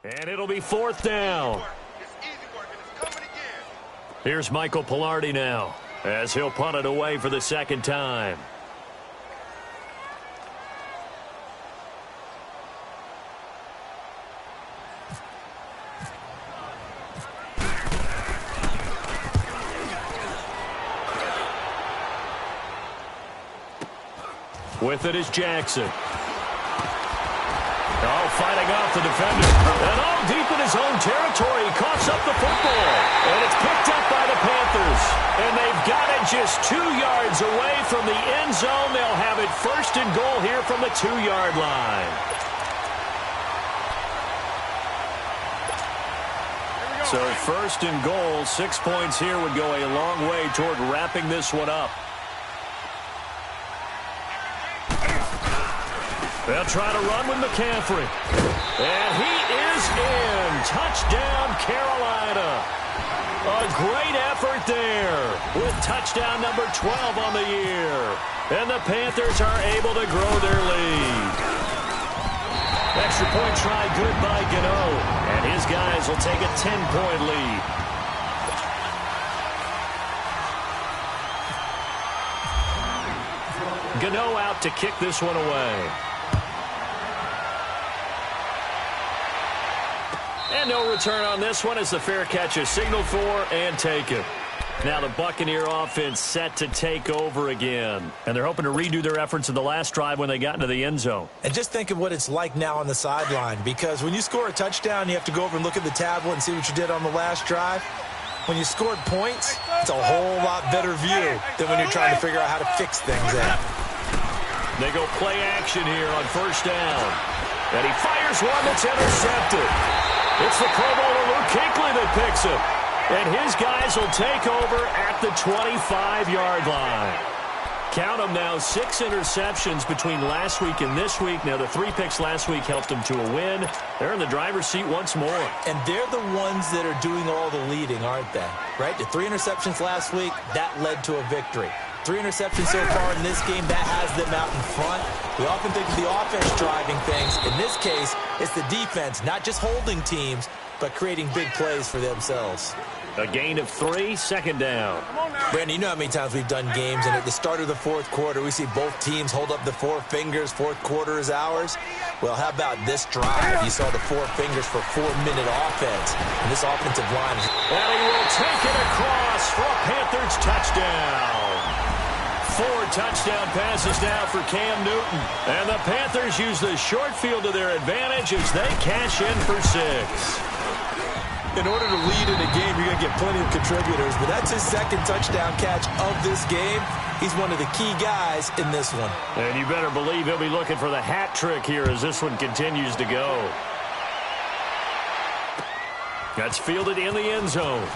And it'll be 4th down. Here's Michael Pilardi now as he'll punt it away for the 2nd time. With it is Jackson. Oh, fighting off the defender. And all deep in his own territory. He coughs up the football. And it's picked up by the Panthers. And they've got it just 2 yards away from the end zone. They'll have it 1st and goal here from the 2-yard line. So 1st and goal, 6 points here would go a long way toward wrapping this one up. They'll try to run with McCaffrey. And he is in. Touchdown, Carolina. A great effort there with touchdown number 12 on the year. And the Panthers are able to grow their lead. Extra point try good by Gano. And his guys will take a 10-point lead. Gano out to kick this one away. And no return on this one as the fair catch is signaled for and taken. Now the Buccaneer offense set to take over again. And they're hoping to redo their efforts in the last drive when they got into the end zone. And just think of what it's like now on the sideline, because when you score a touchdown, you have to go over and look at the tablet and see what you did on the last drive. When you scored points, it's a whole lot better view than when you're trying to figure out how to fix things out. They go play action here on 1st down. And he fires one that's intercepted. It's the Pro Bowler Luke Kuechly that picks it. And his guys will take over at the 25-yard line. Count them now, 6 interceptions between last week and this week. Now, the 3 picks last week helped them to a win. They're in the driver's seat once more. And they're the ones that are doing all the leading, aren't they? Right? The 3 interceptions last week, that led to a victory. 3 interceptions so far in this game, that has them out in front. We often think of the offense driving things. In this case, it's the defense, not just holding teams, but creating big plays for themselves. A gain of 3, 2nd down. Brandon, you know how many times we've done games, and at the start of the 4th quarter, we see both teams hold up the 4 fingers, 4th quarter is ours. Well, how about this drive? You saw the 4 fingers for 4-minute offense, and this offensive line. And he will take it across for a Panthers touchdown. 4 touchdown passes now for Cam Newton. And the Panthers use the short field to their advantage as they cash in for 6. In order to lead in a game, you're going to get plenty of contributors, but that's his 2nd touchdown catch of this game. He's one of the key guys in this one. And you better believe he'll be looking for the hat trick here as this one continues to go. That's fielded in the end zone.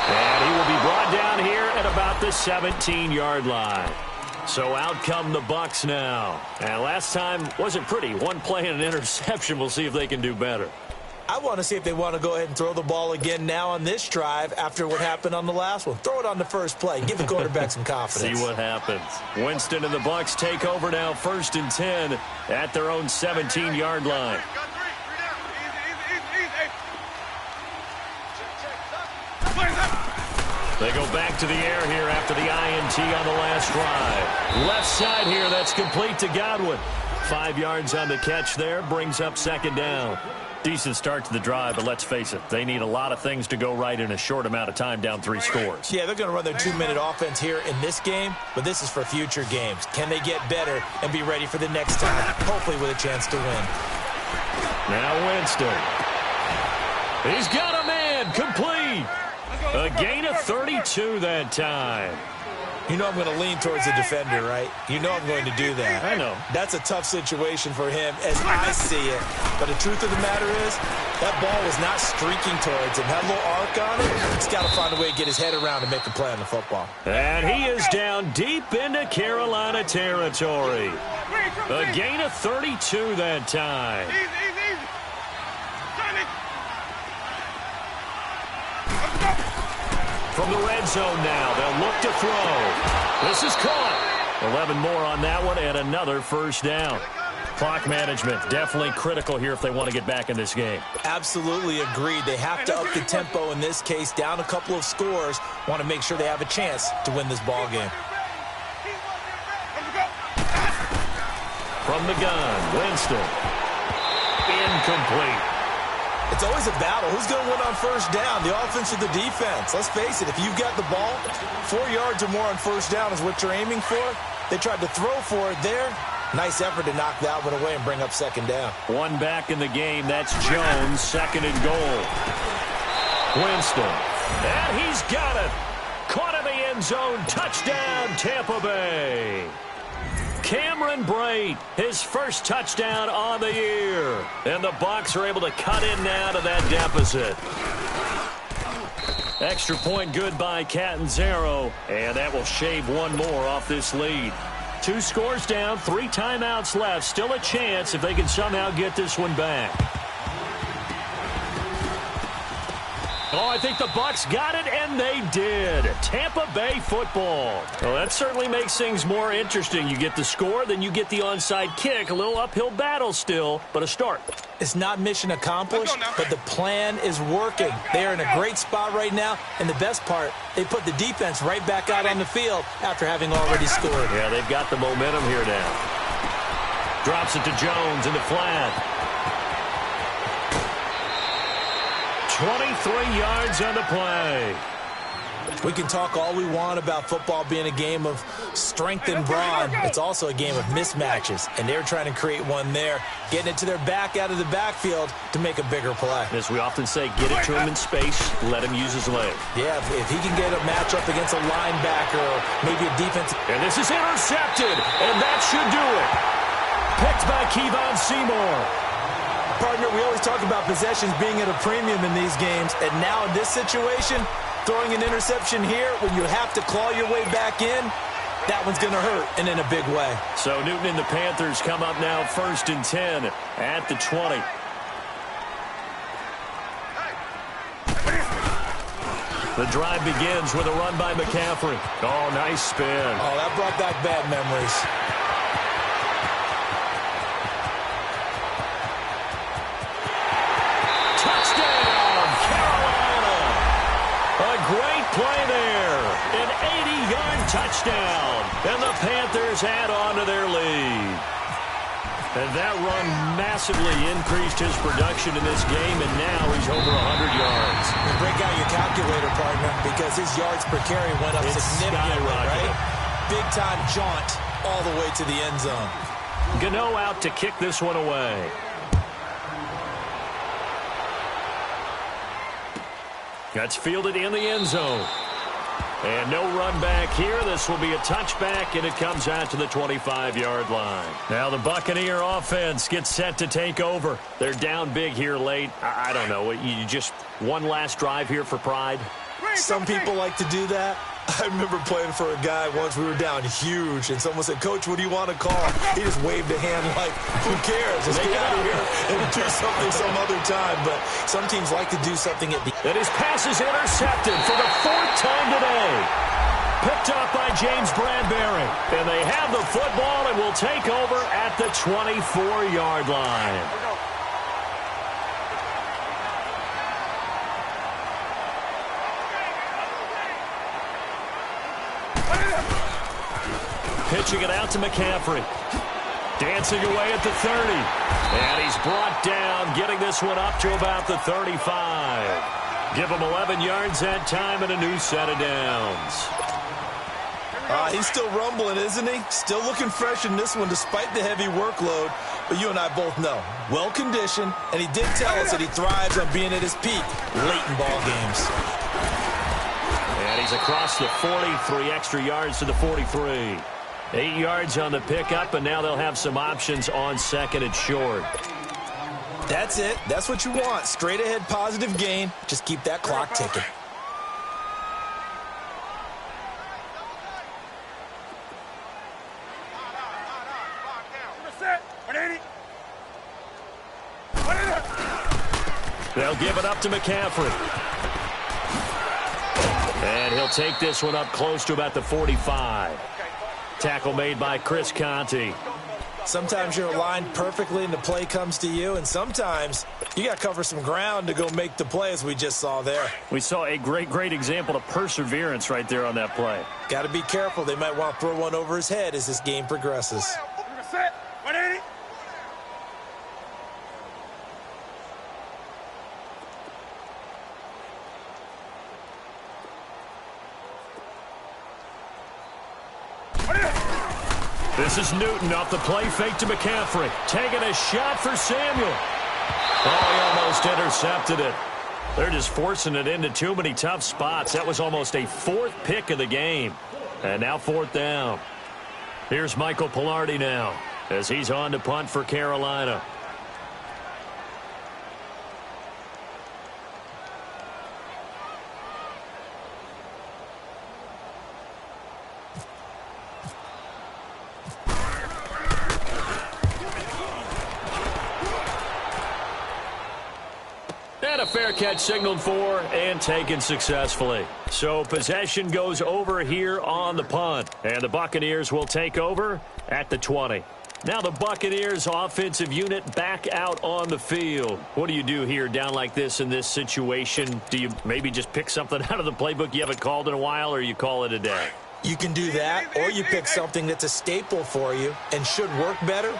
And he will be brought down here at about the 17-yard line. So out come the Bucs now. And last time wasn't pretty. 1 play and an interception. We'll see if they can do better. I want to see if they want to go ahead and throw the ball again now on this drive after what happened on the last one. Throw it on the first play. Give the quarterback some confidence. See what happens. Winston and the Bucs take over now 1st and 10 at their own 17-yard line. They go back to the air here after the INT on the last drive. Left side here, that's complete to Godwin. 5 yards on the catch there, brings up 2nd down. Decent start to the drive, but let's face it, they need a lot of things to go right in a short amount of time down 3 scores. Yeah, they're going to run their 2-minute offense here in this game, but this is for future games. Can they get better and be ready for the next time, hopefully with a chance to win? Now Winston. He's got a man, complete. A gain of 32 that time. You know I'm going to lean towards the defender, right? You know I'm going to do that. I know. That's a tough situation for him as I see it. But the truth of the matter is, that ball was not streaking towards him. Had a little arc on it. He's got to find a way to get his head around and make a play on the football. And he is down deep into Carolina territory. A gain of 32 that time. From the red zone now, they'll look to throw. This is caught. 11 more on that one and another 1st down. Clock management, definitely critical here if they want to get back in this game. Absolutely agreed. They have to up the tempo in this case, down a couple of scores. Want to make sure they have a chance to win this ball game. From the gun, Winston. Incomplete. It's always a battle. Who's going to win on first down, the offense or the defense? Let's face it, if you've got the ball, 4 yards or more on first down is what you're aiming for. They tried to throw for it there. Nice effort to knock that one away and bring up second down. One back in the game. That's Jones, second and goal. Winston. And he's got it. Caught in the end zone. Touchdown, Tampa Bay. Cameron Brate, his first touchdown on the year. And the Bucs are able to cut in now to that deficit. Extra point good by Catanzaro. And that will shave one more off this lead. 2 scores down, 3 timeouts left. Still a chance if they can somehow get this one back. Oh, I think the Bucs got it, and they did. Tampa Bay football. Well, that certainly makes things more interesting. You get the score, then you get the onside kick. A little uphill battle still, but a start. It's not mission accomplished, but the plan is working. They are in a great spot right now, and the best part, they put the defense right back out on the field after having already scored. Yeah, they've got the momentum here now. Drops it to Jones in the flat. 23 yards on the play. We can talk all we want about football being a game of strength and brawn. It's also a game of mismatches, and they're trying to create one there, getting it to their back out of the backfield to make a bigger play. As we often say, get it to him in space, let him use his leg. Yeah, if he can get a matchup against a linebacker or maybe a defense. And this is intercepted, and that should do it. Picked by Kevon Seymour. Partner, we always talk about possessions being at a premium in these games, and now in this situation, throwing an interception here when you have to claw your way back in, that one's going to hurt, and in a big way. So Newton and the Panthers come up now 1st and 10 at the 20. The drive begins with a run by McCaffrey. Oh, nice spin. Oh, that brought back bad memories. Great play there. An 80-yard touchdown. And the Panthers add on to their lead. And that run massively increased his production in this game, and now he's over 100 yards. And break out your calculator, partner, because his yards per carry went up significantly, right? Big-time jaunt all the way to the end zone. Gano out to kick this one away. That's fielded in the end zone. And no run back here. This will be a touchback, and it comes out to the 25-yard line. Now the Buccaneer offense gets set to take over. They're down big here late. I don't know. You just one last drive here for pride? Some people like to do that. I remember playing for a guy once. We were down huge, and someone said, "Coach, what do you want to call?" He just waved a hand like, who cares? Let's get out of here and do something some other time. But some teams like to do something at the end. And his pass is intercepted for the 4th time today. Picked up by James Bradbury. And they have the football and will take over at the 24-yard line. Pitching it out to McCaffrey. Dancing away at the 30. And he's brought down, getting this one up to about the 35. Give him 11 yards that time and a new set of downs. He's still rumbling, isn't he? Still looking fresh in this one despite the heavy workload. But you and I both know, well-conditioned, and he did tell us that he thrives on being at his peak late in ball games. And he's across the 40, 3 extra yards to the 43. 8 yards on the pickup, and now they'll have some options on 2nd and short. That's it. That's what you want. Straight ahead positive gain. Just keep that clock ticking. They'll give it up to McCaffrey. And he'll take this one up close to about the 45. Tackle made by Chris Conte. Sometimes you're aligned perfectly and the play comes to you, and sometimes you got to cover some ground to go make the play, as we just saw there. We saw a great example of perseverance right there on that play. Got to be careful. They might want to throw one over his head as this game progresses. Set. 180. This is Newton off the play fake to McCaffrey. Taking a shot for Samuel. Oh, he almost intercepted it. They're just forcing it into too many tough spots. That was almost a fourth pick of the game. And now fourth down. Here's Michael Pilardi now as he's on to punt for Carolina. And a fair catch signaled for and taken successfully. So possession goes over here on the punt. And the Buccaneers will take over at the 20. Now the Buccaneers offensive unit back out on the field. What do you do here down like this in this situation? Do you maybe just pick something out of the playbook you haven't called in a while, or you call it a day? You can do that, or you pick something that's a staple for you and should work better,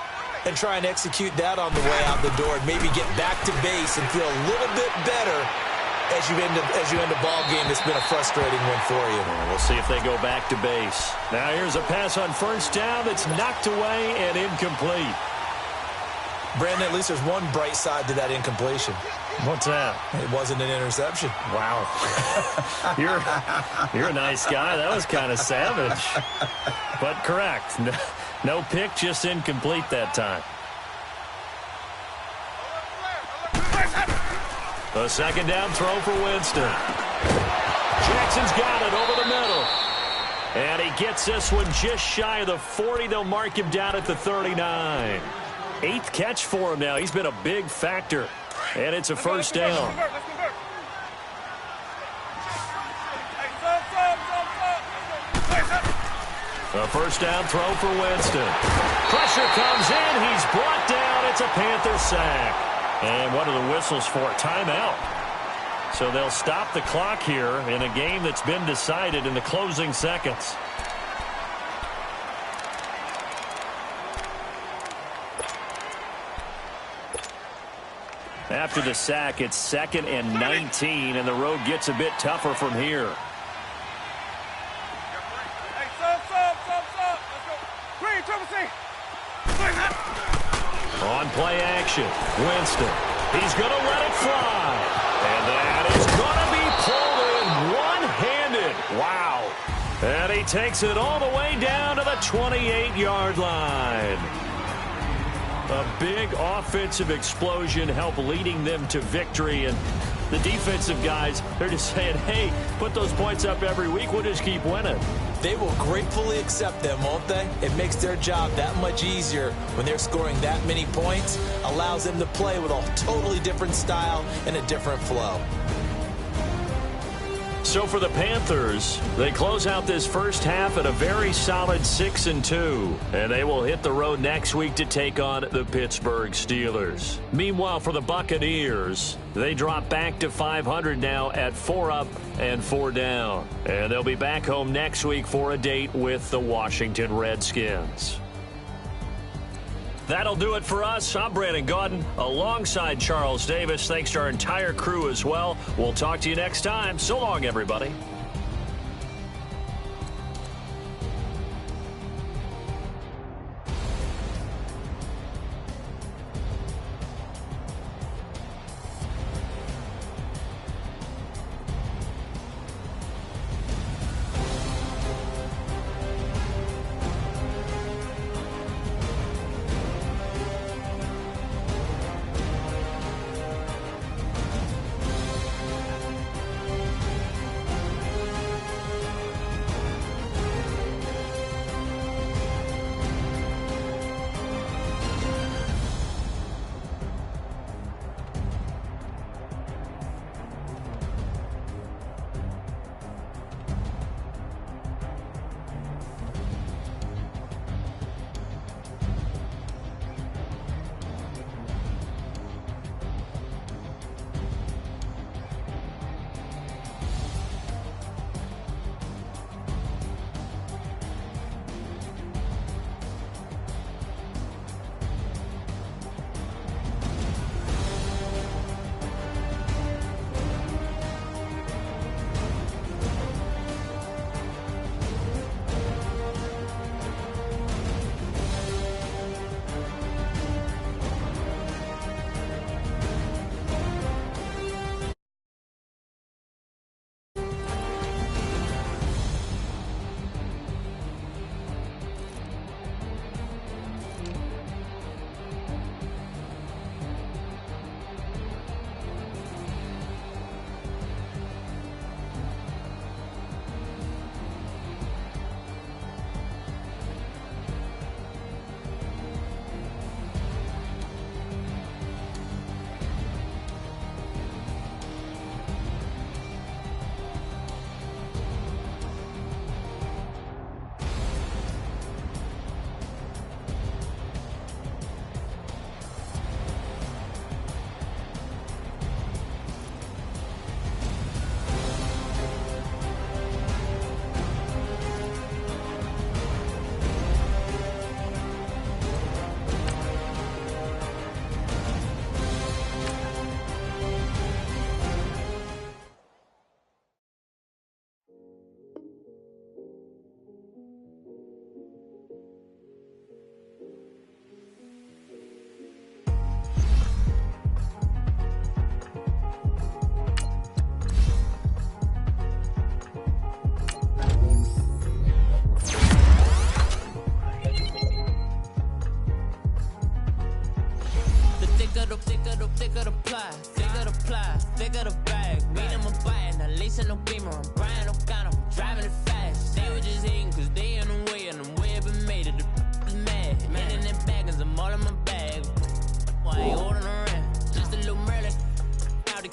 and try and execute that on the way out the door and maybe get back to base and feel a little bit better as you end a ball game that's been a frustrating one for you. We'll see if they go back to base. Now here's a pass on first down that's knocked away and incomplete. Brandon, at least there's one bright side to that incompletion. What's that? It wasn't an interception. Wow. You're a nice guy. That was kind of savage. But correct. No pick, just incomplete that time. A second down throw for Winston. Jackson's got it over the middle. And he gets this one just shy of the 40. They'll mark him down at the 39. 8th catch for him now. He's been a big factor. And it's a first down. A first down throw for Winston. Pressure comes in. He's brought down. It's a Panther sack. And what are the whistles for? Timeout. So they'll stop the clock here in a game that's been decided in the closing seconds. After the sack, it's 2nd and 19, and the road gets a bit tougher from here. On play action, Winston. He's going to let it fly. And that is going to be pulled in one-handed. Wow. And he takes it all the way down to the 28-yard line. A big offensive explosion helped leading them to victory. And the defensive guys, they're just saying, hey, put those points up every week. We'll just keep winning. They will gratefully accept them, won't they? It makes their job that much easier when they're scoring that many points. Allows them to play with a totally different style and a different flow. So for the Panthers, they close out this first half at a very solid 6-2. And they will hit the road next week to take on the Pittsburgh Steelers. Meanwhile, for the Buccaneers, they drop back to 500 now at 4 up and 4 down. And they'll be back home next week for a date with the Washington Redskins. That'll do it for us. I'm Brandon Gaudin alongside Charles Davis. Thanks to our entire crew as well. We'll talk to you next time. So long, everybody.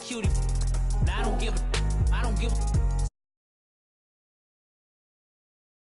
cutie. Now I don't give a